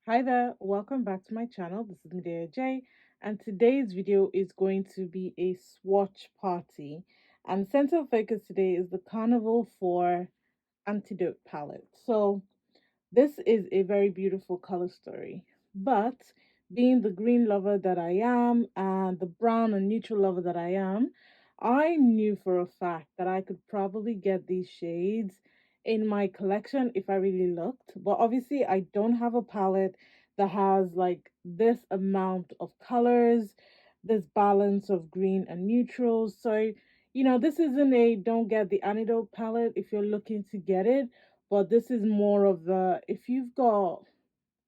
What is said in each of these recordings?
Hi there, welcome back to my channel. This is Medea J, and today's video is going to be a swatch party. And center of focus today is the Carnival IV Antidote palette. So this is a very beautiful color story, but being the green lover that I am and the brown and neutral lover that I knew for a fact that I could probably get these shades in my collection if I really looked. But obviously, I don't have a palette that has like this amount of colors, this balance of green and neutrals. So, this isn't a don't get the Antidote palette if you're looking to get it, but this is more of the if you've got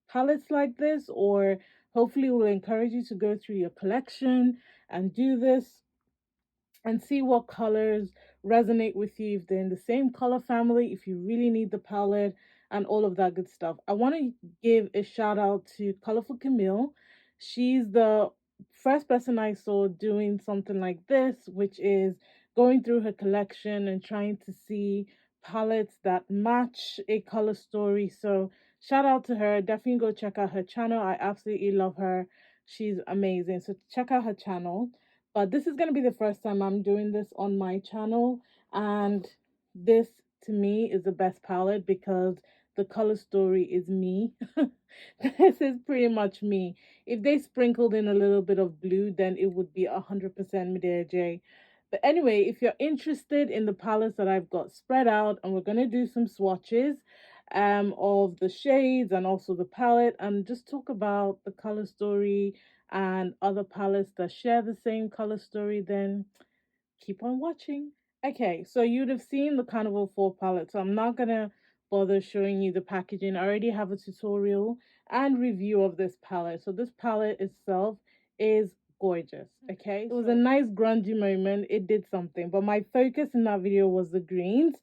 palettes like this, or hopefully will encourage you to go through your collection and do this and see what colors resonate with you, if they're in the same color family, if you really need the palette and all of that good stuff. I want to give a shout out to Colorful Camille. She's the first person I saw doing something like this, which is going through her collection and trying to see palettes that match a color story. So shout out to her. Definitely go check out her channel. I absolutely love her. She's amazing. So check out her channel. But this is going to be the first time I'm doing this on my channel, and this to me is the best palette because the color story is me. This is pretty much me. If they sprinkled in a little bit of blue, then it would be 100% Medea J. But anyway, if you're interested in the palettes that I've got spread out, and we're going to do some swatches of the shades and also the palette, and just talk about the color story and other palettes that share the same color story, then keep on watching. Okay, so you'd have seen the Carnival 4 palette, so I'm not gonna bother showing you the packaging. I already have a tutorial and review of this palette. So this palette itself is gorgeous. Okay, it was a nice grungy moment. It did something, but my focus in that video was the greens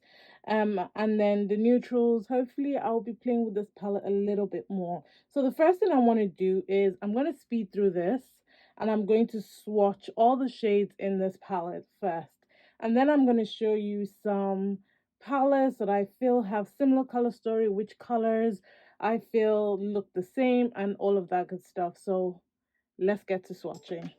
and then the neutrals. Hopefully I'll be playing with this palette a little bit more. So the first thing I want to do is I'm going to speed through this, and I'm going to swatch all the shades in this palette first, and then I'm going to show you some palettes that I feel have similar color story, which colors I feel look the same, and all of that good stuff. So let's get to swatching.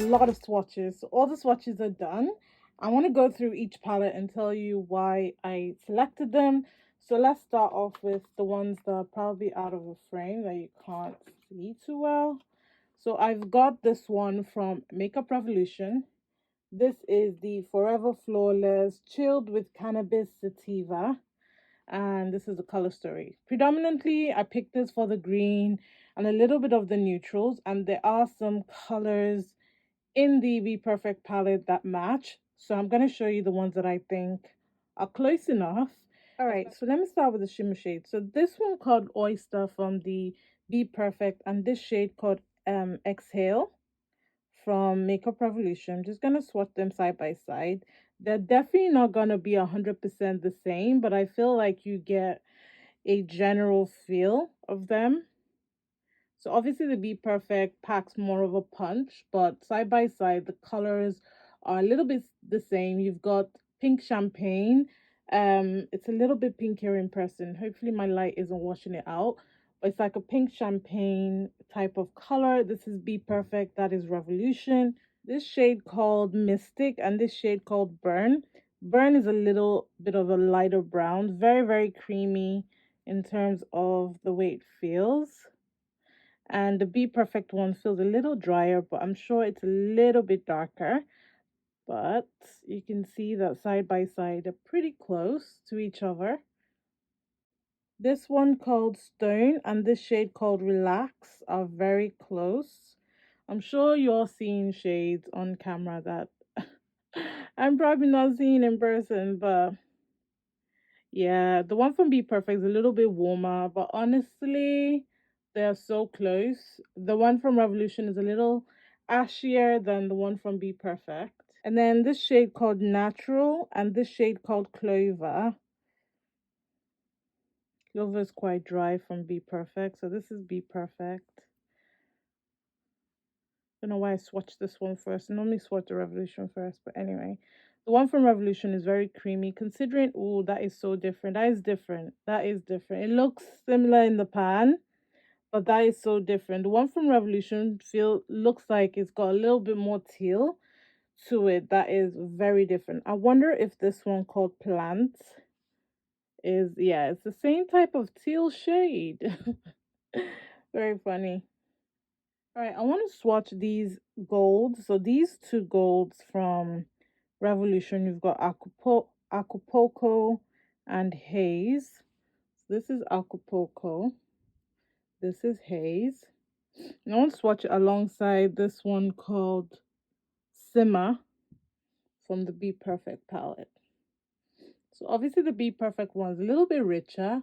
a lot of swatches. So all the swatches are done. I want to go through each palette and tell you why I selected them. So let's start off with the ones that are probably out of the frame that you can't see too well. So I've got this one from Makeup Revolution. This is the Forever Flawless Chilled with Cannabis Sativa. And this is the color story. Predominantly, I picked this for the green and a little bit of the neutrals. And there are some colors in the BPERFECT palette that match. So I'm going to show you the ones that I think are close enough. All right, so let me start with the shimmer shade. So this one called Oyster from the BPERFECT, and this shade called Exhale from Makeup Revolution. I'm just going to swatch them side by side. They're definitely not going to be 100% the same, but I feel like you get a general feel of them. So obviously the BPERFECT packs more of a punch, but side by side, the colors are a little bit the same. You've got pink champagne. It's a little bit pinkier in person. Hopefully my light isn't washing it out. But it's like a pink champagne type of color. This is BPERFECT, that is Revolution. This shade called Mystic and this shade called Burn. Burn is a little bit of a lighter brown, very, very creamy in terms of the way it feels. And the BPERFECT one feels a little drier, but I'm sure it's a little bit darker. But you can see that side by side, they're pretty close to each other. This one called Stone and this shade called Relax are very close. I'm sure you're seeing shades on camera that I'm probably not seeing in person, but yeah, the one from BPERFECT is a little bit warmer, but honestly, they're so close. The one from Revolution is a little ashier than the one from BPERFECT. And then this shade called Natural and this shade called Clover. Clover is quite dry from BPERFECT, so this is BPERFECT. Don't know why I swatched this one first. I normally swatch the Revolution first, but anyway. The one from Revolution is very creamy. Considering, oh, that is so different. That is different. That is different. It looks similar in the pan, but that is so different. The one from Revolution looks like it's got a little bit more teal to it. That is very different. I wonder if this one called Plant is, yeah, it's the same type of teal shade. Very funny. All right, I want to swatch these golds. So these two golds from Revolution, you've got Acapulco and Haze. So this is Acapulco. This is Haze. And I want to swatch it alongside this one called Simmer from the BPERFECT palette. So obviously the BPERFECT one is a little bit richer,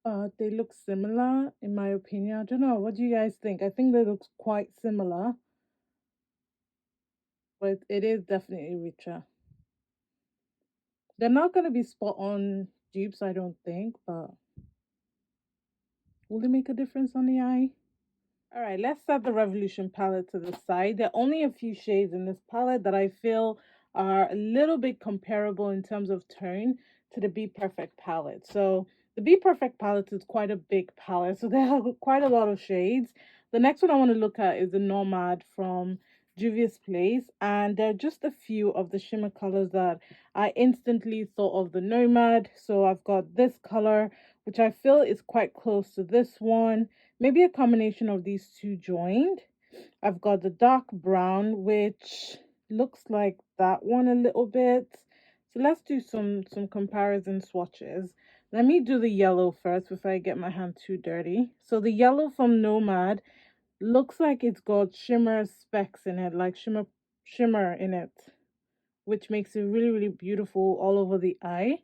but they look similar in my opinion. I don't know. What do you guys think? I think they look quite similar, but it is definitely richer. They're not going to be spot on dupes, I don't think, but will they make a difference on the eye? All right, let's set the Revolution palette to the side. There are only a few shades in this palette that I feel are a little bit comparable in terms of tone to the BPERFECT palette. So the BPERFECT palette is quite a big palette, so there are quite a lot of shades. The next one I want to look at is the Nomad from Juvia's Place, and there are just a few of the shimmer colors that I instantly thought of the Nomad. So I've got this color, which I feel is quite close to this one. Maybe a combination of these two joined. I've got the dark brown, which looks like that one a little bit. So let's do some comparison swatches. Let me do the yellow first before I get my hand too dirty. So the yellow from Nomad looks like it's got shimmer specks in it, like shimmer in it, which makes it really, really beautiful all over the eye.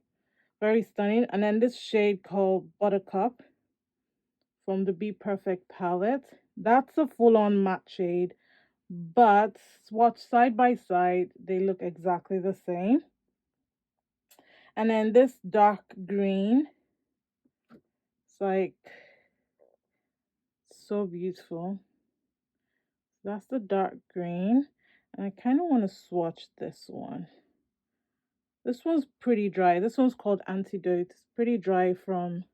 Very stunning. And then this shade called Buttercup from the BPERFECT palette. That's a full-on matte shade, but swatch side by side, they look exactly the same. And then this dark green, it's like so beautiful. That's the dark green, and I kind of want to swatch this one. This one's pretty dry. This one's called Antidote. It's pretty dry from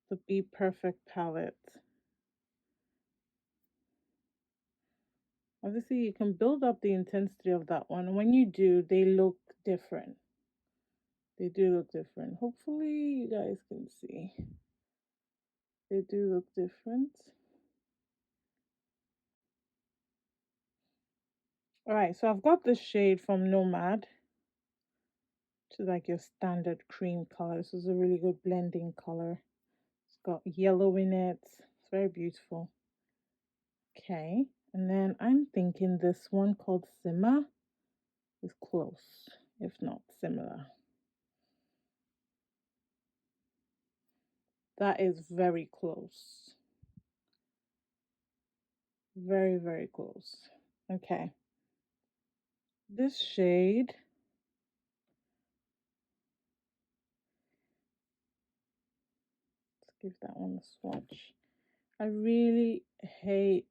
the BPERFECT palette. Obviously, you can build up the intensity of that one. When you do, they look different. They do look different. Hopefully, you guys can see. They do look different. Alright, so I've got this shade from Nomad, which is like your standard cream color. This is a really good blending color. It's got yellow in it. It's very beautiful. Okay, and then I'm thinking this one called Simmer is close, if not similar. That is very close. Very, very close. Okay. This shade, let's give that one a swatch. I really hate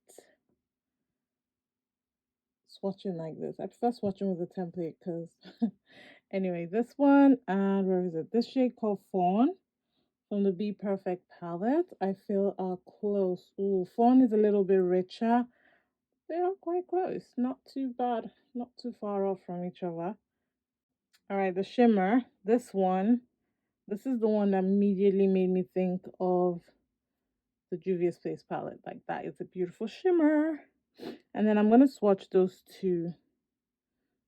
swatching like this. I prefer swatching with a template because anyway, this one, and where is it? This shade called Fawn from the Be Perfect palette, I feel are close. Ooh, Fawn is a little bit richer. They are quite close. Not too bad. Not too far off from each other. All right, the shimmer. This one. This is the one that immediately made me think of the Juvia's Place palette. Like, that is a beautiful shimmer. And then I'm going to swatch those two.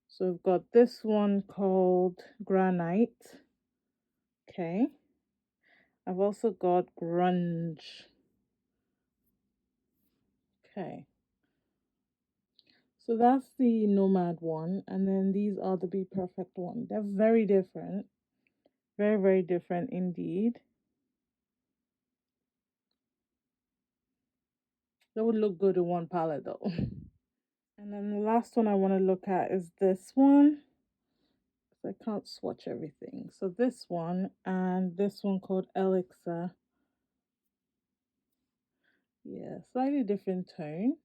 So I've got this one called Granite. Okay. I've also got Grunge. Okay. So that's the Nomad one. And then these are the Be Perfect one. They're very different. Very, very different indeed. They would look good in one palette though. And then the last one I want to look at is this one. I can't swatch everything. So this one and this one called Elixir. Yeah, slightly different tone.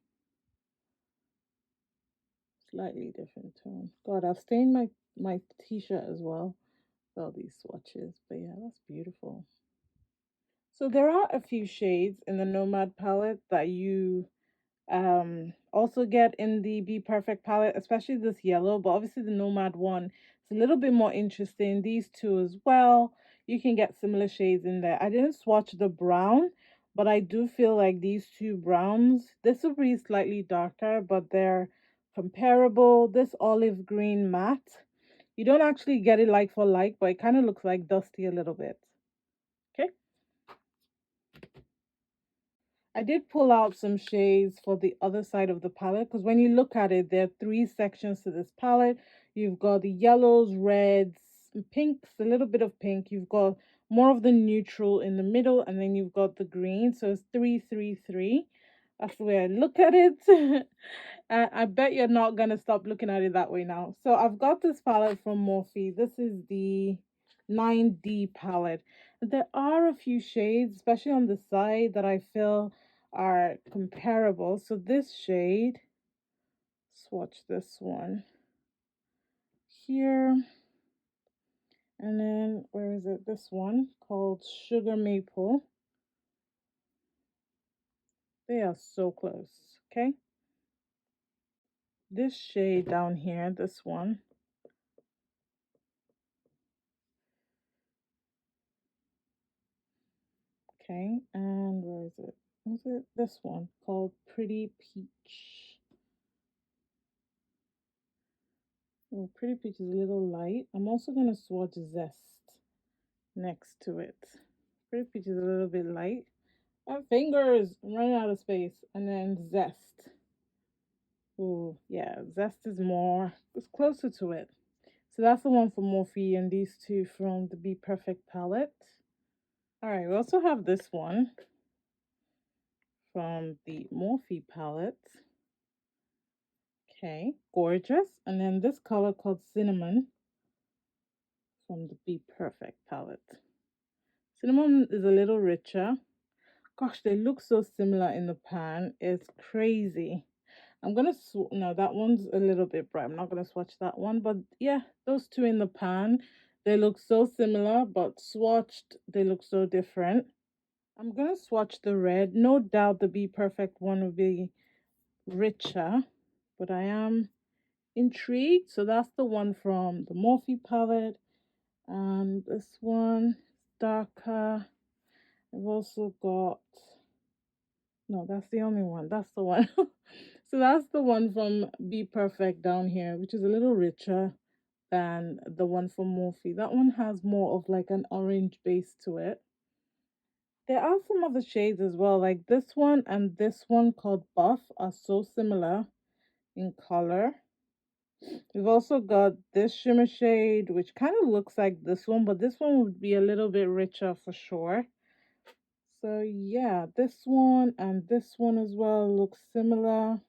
Slightly different tone. God, I've stained my t-shirt as well with all these swatches. But yeah, that's beautiful. So there are a few shades in the Nomad palette that you also get in the Be Perfect palette, especially this yellow, but obviously the Nomad one is a little bit more interesting. These two as well, you can get similar shades in there. I didn't swatch the brown, but I do feel like these two browns, this will be slightly darker, but they're comparable. This olive green matte, you don't actually get it like for like, but it kind of looks like dusty a little bit. Okay, I did pull out some shades for the other side of the palette because when you look at it, there are three sections to this palette. You've got the yellows, reds, pinks, a little bit of pink. You've got more of the neutral in the middle, and then you've got the green. So it's 333. That's the way I look at it. And I bet you're not going to stop looking at it that way now. So I've got this palette from Morphe. This is the 9D palette. There are a few shades, especially on the side, that I feel are comparable. So this shade, swatch this one here. And then, where is it? This one called Sugar Maple. They are so close, okay? This shade down here, this one. Okay, and where is it? Is it this one called Pretty Peach? Oh, Pretty Peach is a little light. I'm also going to swatch Zest next to it. Pretty Peach is a little bit light. My fingers, I'm running out of space. And then Zest. Oh, yeah, Zest is more, it's closer to it. So that's the one for Morphe and these two from the Be Perfect palette. All right, we also have this one from the Morphe palette. Okay, gorgeous. And then this color called Cinnamon from the Be Perfect palette. Cinnamon is a little richer. Gosh, they look so similar in the pan. It's crazy. I'm gonna no, that one's a little bit bright. I'm not gonna swatch that one, but yeah, those two in the pan, they look so similar, but swatched, they look so different. I'm gonna swatch the red. No doubt the Be Perfect one will be richer, but I am intrigued. So that's the one from the Morphe palette. And this one darker. I've also got, no, that's the only one. That's the one. So that's the one from Be Perfect down here, which is a little richer than the one from Morphe. That one has more of like an orange base to it. There are some other shades as well, like this one and this one called Buff are so similar in color. We've also got this shimmer shade, which kind of looks like this one, but this one would be a little bit richer for sure. So yeah, this one and this one as well look similar.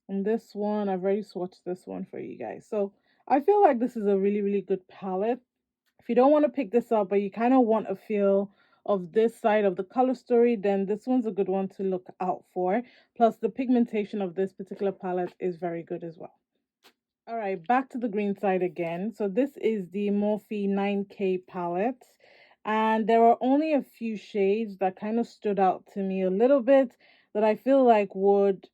And this one, I've already swatched this one for you guys. So I feel like this is a really, really good palette. If you don't want to pick this up, but you kind of want a feel of this side of the color story, then this one's a good one to look out for. Plus, the pigmentation of this particular palette is very good as well. All right, back to the green side again. So this is the Morphe 9K palette. And there are only a few shades that kind of stood out to me a little bit that I feel like would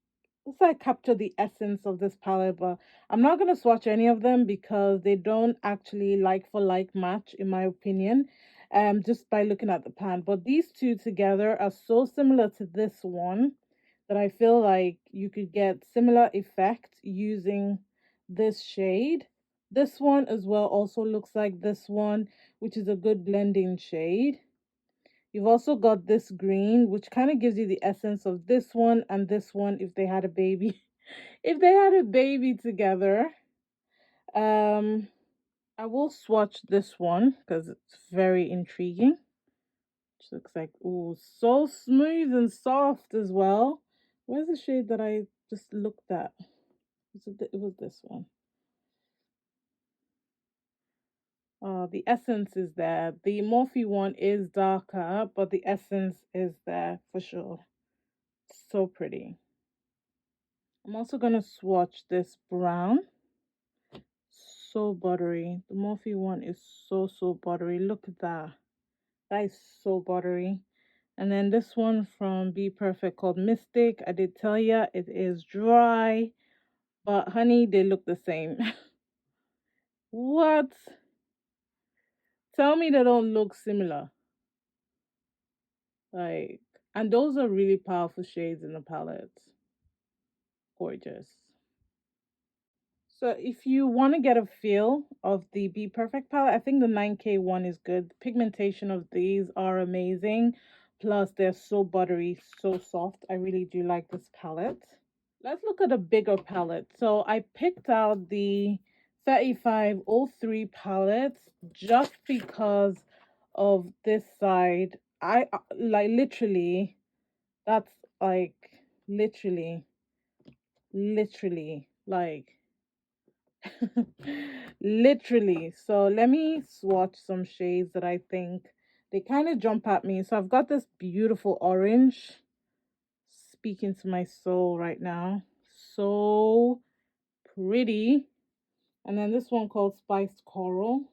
capture the essence of this palette. But I'm not going to swatch any of them because they don't actually like for like match, in my opinion, just by looking at the pan. But these two together are so similar to this one that I feel like you could get similar effect using this shade. This one as well also looks like this one, which is a good blending shade. You've also got this green, which kind of gives you the essence of this one and this one if they had a baby. If they had a baby together. I will swatch this one because it's very intriguing. Which looks like, oh, so smooth and soft as well. Where's the shade that I just looked at? It was this one. The essence is there. The Morphe one is darker, but the essence is there for sure. So pretty. I'm also going to swatch this brown. So buttery. The Morphe one is so, so buttery. Look at that. That is so buttery. And then this one from Be Perfect called Mystic. I did tell ya it is dry, but honey, they look the same. What? Tell me they don't look similar. Like, and those are really powerful shades in the palette. Gorgeous. So if you want to get a feel of the Be Perfect palette, I think the 9K one is good. The pigmentation of these are amazing. Plus, they're so buttery, so soft. I really do like this palette. Let's look at a bigger palette. So I picked out the 3503 palette just because of this side. I like literally, that's like literally, literally like literally. So let me swatch some shades that I think they kind of jump at me. So I've got this beautiful orange speaking to my soul right now. So pretty. And then this one called Spiced Coral.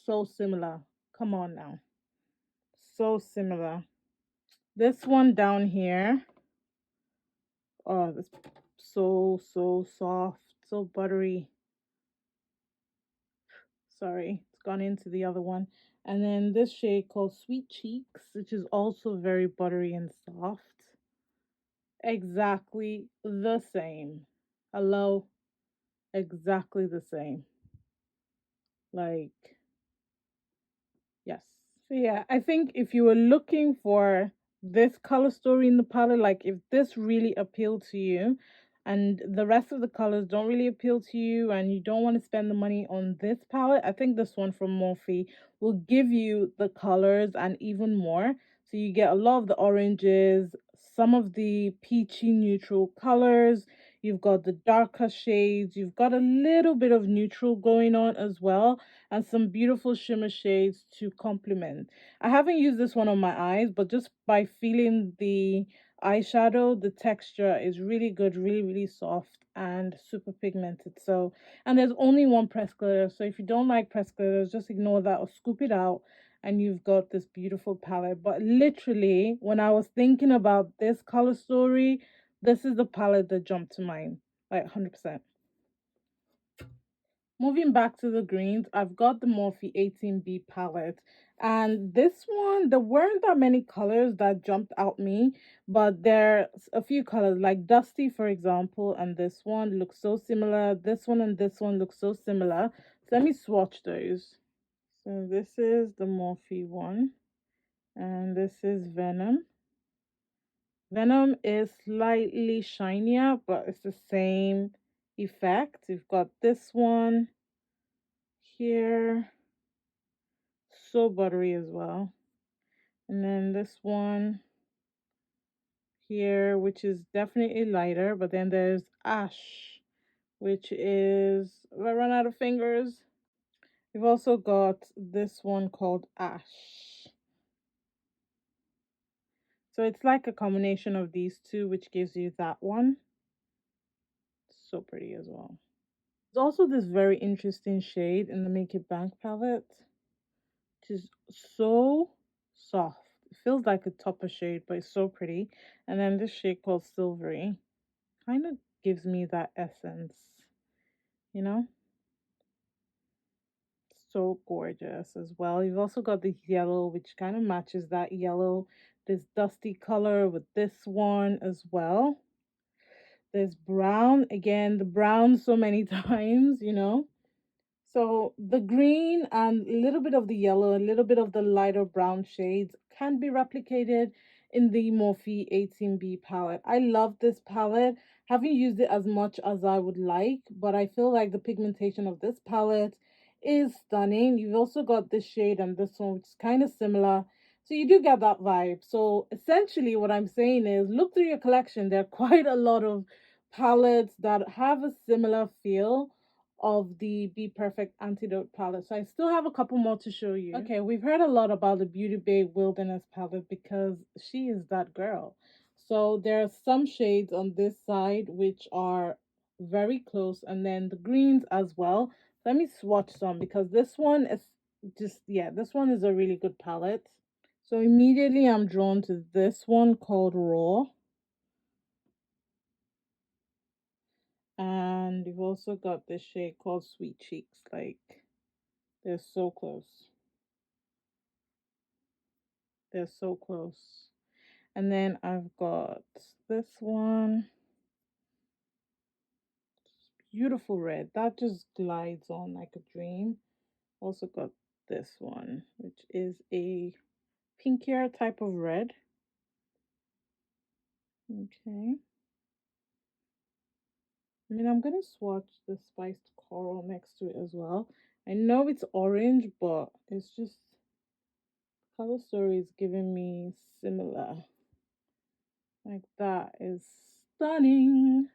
So similar. Come on now. So similar. This one down here. Oh, this so soft, so buttery. Sorry, it's gone into the other one. And then this shade called Sweet Cheeks, which is also very buttery and soft. Exactly the same. Hello, exactly the same. Like, yes. So yeah, I think if you were looking for this color story in the palette, like if this really appealed to you and the rest of the colors don't really appeal to you and you don't want to spend the money on this palette, I think this one from Morphe will give you the colors and even more. So you get a lot of the oranges, some of the peachy neutral colors, you've got the darker shades, you've got a little bit of neutral going on as well, and some beautiful shimmer shades to complement. I haven't used this one on my eyes, but just by feeling the eyeshadow, the texture is really good, really, really soft and super pigmented. So, and there's only one press glitter. So if you don't like press glitters, just ignore that or scoop it out and you've got this beautiful palette. But literally, when I was thinking about this color story, this is the palette that jumped to mind, like 100%. Moving back to the greens, I've got the Morphe 18B palette. And this one, there weren't that many colors that jumped out me, but there's a few colors like Dusty, for example, and this one looks so similar. This one and this one look so similar. So let me swatch those. So this is the Morphe one, and this is Venom. Venom is slightly shinier, but it's the same effect. We've got this one here, so buttery as well. And then this one here, which is definitely lighter, but then there's Ash, which is, I run out of fingers. We've also got this one called Ash. So it's like a combination of these two, which gives you that one. So pretty as well. There's also this very interesting shade in the Make It Bank palette, which is so soft. It feels like a topper shade, but it's so pretty. And then this shade called Silvery kind of gives me that essence, you know? So gorgeous as well. You've also got this yellow, which kind of matches that yellow, this dusty color with this one as well. There's brown, again, the brown so many times, you know? So the green and a little bit of the yellow, a little bit of the lighter brown shades can be replicated in the Morphe 18B palette. I love this palette. Haven't used it as much as I would like, but I feel like the pigmentation of this palette is stunning. You've also got this shade and this one, which is kind of similar. So you do get that vibe. So essentially what I'm saying is look through your collection. There are quite a lot of palettes that have a similar feel of the Be Perfect Antidote palette. So I still have a couple more to show you. Okay, we've heard a lot about the Beauty Bay Wilderness palette because she is that girl. So there are some shades on this side which are very close, and then the greens as well. Let me swatch some because this one is just, yeah, this one is a really good palette. So immediately I'm drawn to this one called Raw. And we've also got this shade called Sweet Cheeks. Like, they're so close. They're so close. And then I've got this one. Beautiful red. That just glides on like a dream. Also got this one, which is a pinkier type of red. Okay. I mean, I'm going to swatch the spiced coral next to it as well. I know it's orange, but it's just, color story is giving me similar. Like, that is stunning.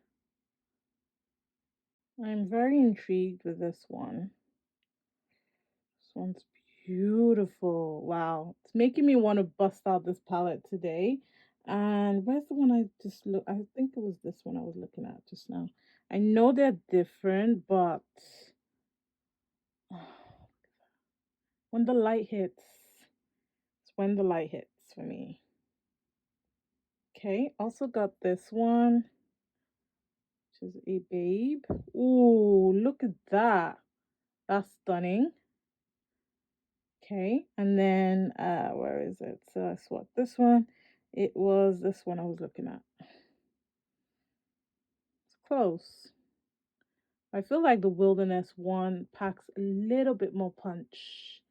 I'm very intrigued with this one. This one's beautiful. Wow. It's making me want to bust out this palette today. And where's the one I just look? I think it was this one I was looking at just now. I know they're different, but when the light hits, it's when the light hits for me. Okay, also got this one, which is a babe. Ooh, look at that. That's stunning. Okay, and then where is it? So I swapped this one. It was this one I was looking at. It's close. I feel like the Wilderness one packs a little bit more punch.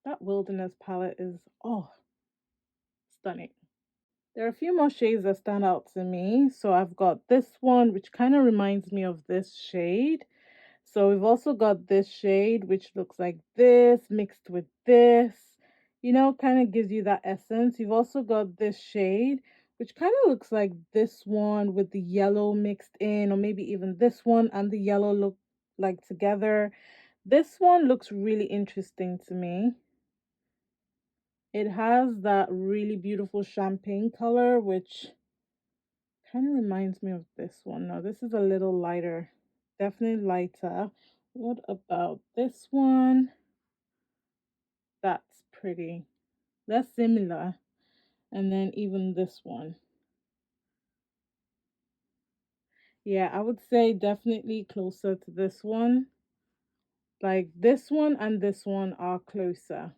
That Wilderness palette is, oh, stunning. There are a few more shades that stand out to me. So I've got this one, which kind of reminds me of this shade. So we've also got this shade, which looks like this mixed with this, you know, kind of gives you that essence. You've also got this shade, which kind of looks like this one with the yellow mixed in, or maybe even this one and the yellow look like together. This one looks really interesting to me. It has that really beautiful champagne color, which kind of reminds me of this one. Now, this is a little lighter, definitely lighter. What about this one? pretty. They're similar. And then even this one. Yeah, I would say definitely closer to this one. Like this one and this one are closer.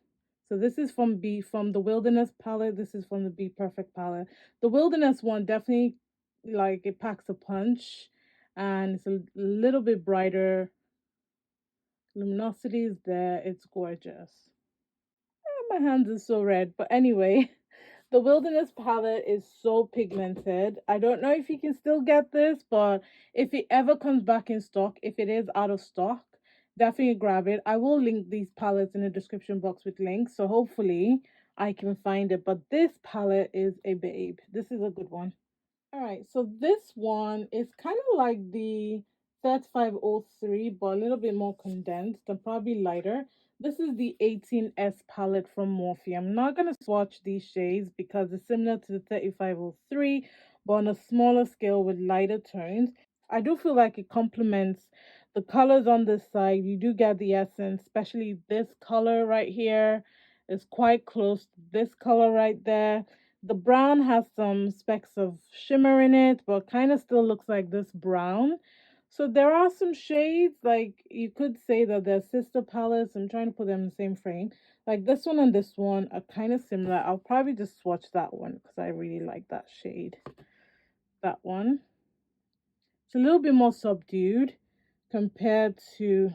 So this is from the Wilderness palette. This is from the Be Perfect palette. The Wilderness one definitely, like, it packs a punch and it's a little bit brighter. Luminosity is there. It's gorgeous. My hands are so red. But anyway, the Wilderness palette is so pigmented. I don't know if you can still get this, but if it ever comes back in stock, if it is out of stock, definitely grab it. I will link these palettes in the description box with links, so hopefully I can find it. But this palette is a babe. This is a good one. All right, so this one is kind of like the 3503, but a little bit more condensed and probably lighter. This is the 18S palette from Morphe. I'm not going to swatch these shades because it's similar to the 3503, but on a smaller scale with lighter tones. I do feel like it complements the colors on this side. You do get the essence, especially this color right here is quite close to this color right there. The brown has some specks of shimmer in it, but kind of still looks like this brown. So there are some shades, like you could say that they're sister palettes. I'm trying to put them in the same frame. Like this one and this one are kind of similar. I'll probably just swatch that one because I really like that shade. That one. It's a little bit more subdued compared to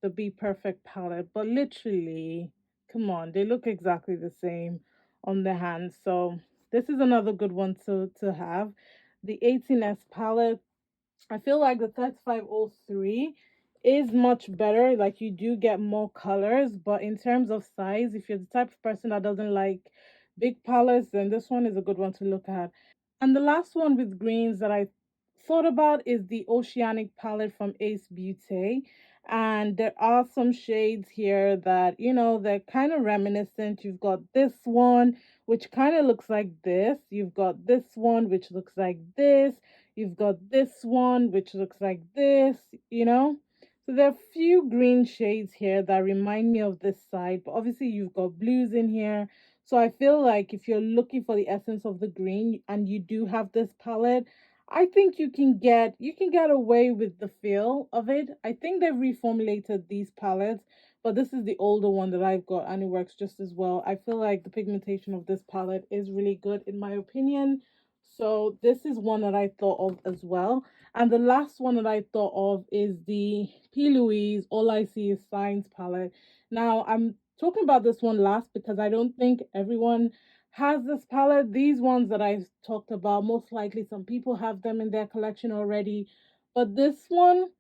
the Be Perfect palette, but literally, come on, they look exactly the same on the hand. So this is another good one to have. The 18S palette, I feel like the 3503 is much better. Like you do get more colors, but in terms of size, if you're the type of person that doesn't like big palettes, then this one is a good one to look at. And the last one with greens that I thought about is the Oceanic palette from Ace Beauty. And there are some shades here that, they're kind of reminiscent. You've got this one, which kind of looks like this. You've got this one, which looks like this. You've got this one, which looks like this. So there are a few green shades here that remind me of this side. But obviously you've got blues in here. So I feel like if you're looking for the essence of the green and you do have this palette, I think you can get away with the feel of it. I think they've reformulated these palettes, but this is the older one that I've got and it works just as well. I feel like the pigmentation of this palette is really good in my opinion. So this is one that I thought of as well. And the last one that I thought of is the P. Louise All I See Is Signs palette. Now, I'm talking about this one last because I don't think everyone has this palette. These ones that I've talked about, most likely some people have them in their collection already. But this one,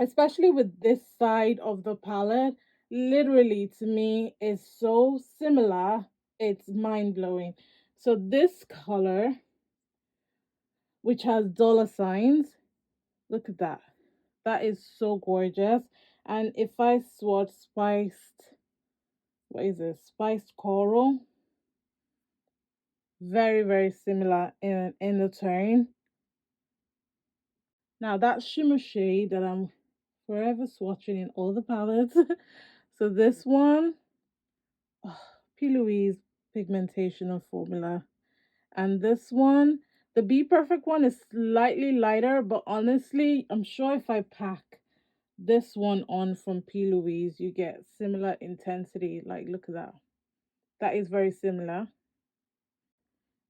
especially with this side of the palette, literally to me is so similar. It's mind blowing. So this color, which has dollar signs, look at that. That is so gorgeous. And if I swatch spiced, what is this? Spiced coral. Very, very similar in the tone. Now that shimmer shade that I'm forever swatching in all the palettes. So this one, oh, P. Louise pigmentation of formula. And this one, the Be Perfect one is slightly lighter, but honestly, I'm sure if I pack this one on from P. Louise, you get similar intensity. Like, look at that. That is very similar.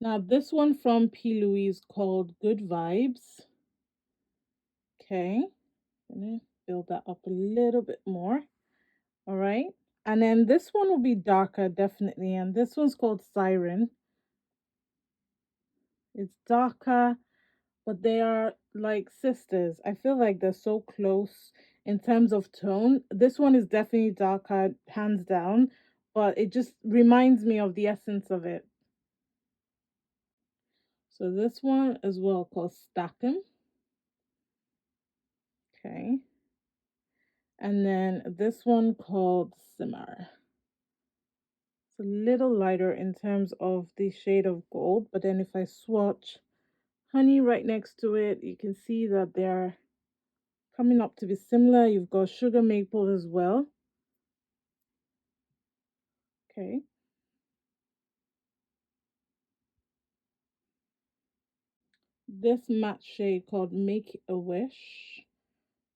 Now, this one from P. Louise called Good Vibes. Okay, gonna build that up a little bit more. All right, and then this one will be darker, definitely. And this one's called Siren. It's darker, but they are like sisters. I feel like they're so close in terms of tone. This one is definitely darker, hands down, but it just reminds me of the essence of it. So this one as well called Stackham. Okay. And then this one called Simmer. It's a little lighter in terms of the shade of gold, but then if I swatch honey right next to it, you can see that they're coming up to be similar. You've got sugar maple as well. Okay. This matte shade called Make a Wish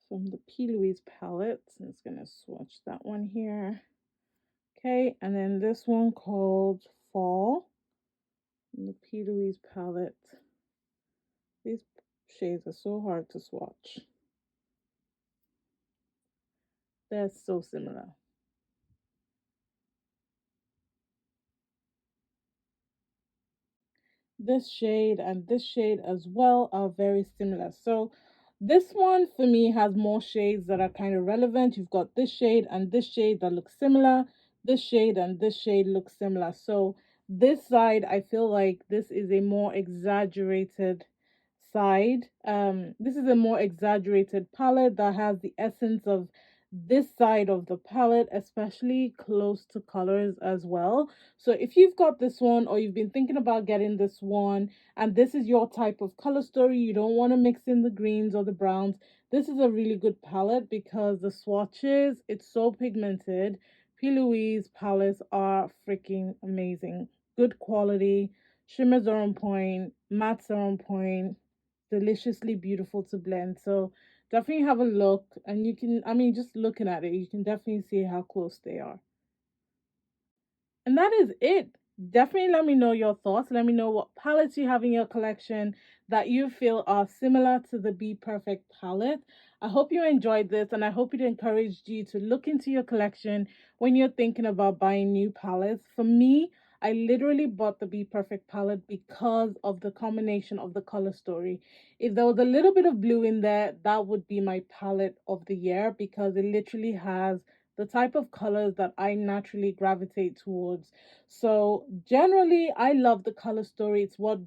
from the P. Louise palette. I'm just gonna swatch that one here. Okay, and then this one called Fall from the P. Louise palette. These shades are so hard to swatch. They're so similar. This shade and this shade as well are very similar. So this one for me has more shades that are kind of relevant. You've got this shade and this shade that looks similar. This shade and this shade look similar. So this side, I feel like this is a more exaggerated side. This is a more exaggerated palette that has the essence of this side of the palette, especially close to colors as well. So if you've got this one or you've been thinking about getting this one and this is your type of color story, you don't want to mix in the greens or the browns, this is a really good palette because the swatches, it's so pigmented. P. Louise palettes are freaking amazing. Good quality, shimmers are on point, mattes are on point, deliciously beautiful to blend. So definitely have a look and you can, I mean, just looking at it, you can definitely see how close they are. And that is it. Definitely let me know your thoughts. Let me know what palettes you have in your collection that you feel are similar to the Be Perfect palette. I hope you enjoyed this and I hope it encouraged you to look into your collection when you're thinking about buying new palettes. For me, I literally bought the Be Perfect palette because of the combination of the color story. If there was a little bit of blue in there, that would be my palette of the year because it literally has the type of colors that I naturally gravitate towards. So generally, I love the color story. It's what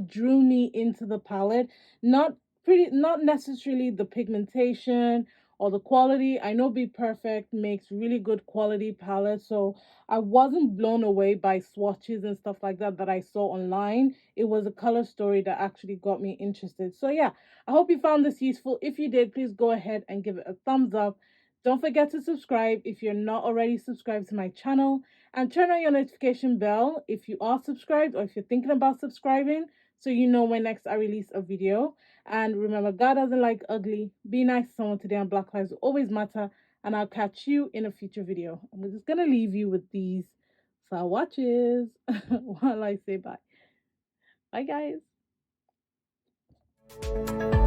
drew me into the palette. Not necessarily the pigmentation or the quality. I know Be Perfect makes really good quality palettes, so I wasn't blown away by swatches and stuff like that I saw online. It was a color story that actually got me interested. So yeah, I hope you found this useful. If you did, please go ahead and give it a thumbs up. Don't forget to subscribe if you're not already subscribed to my channel, and turn on your notification bell if you are subscribed or if you're thinking about subscribing so you know when next I release a video. And remember, God doesn't like ugly. Be nice to someone today, and Black Lives will always matter. And I'll catch you in a future video. I'm just going to leave you with these swatches while I say bye. Bye, guys.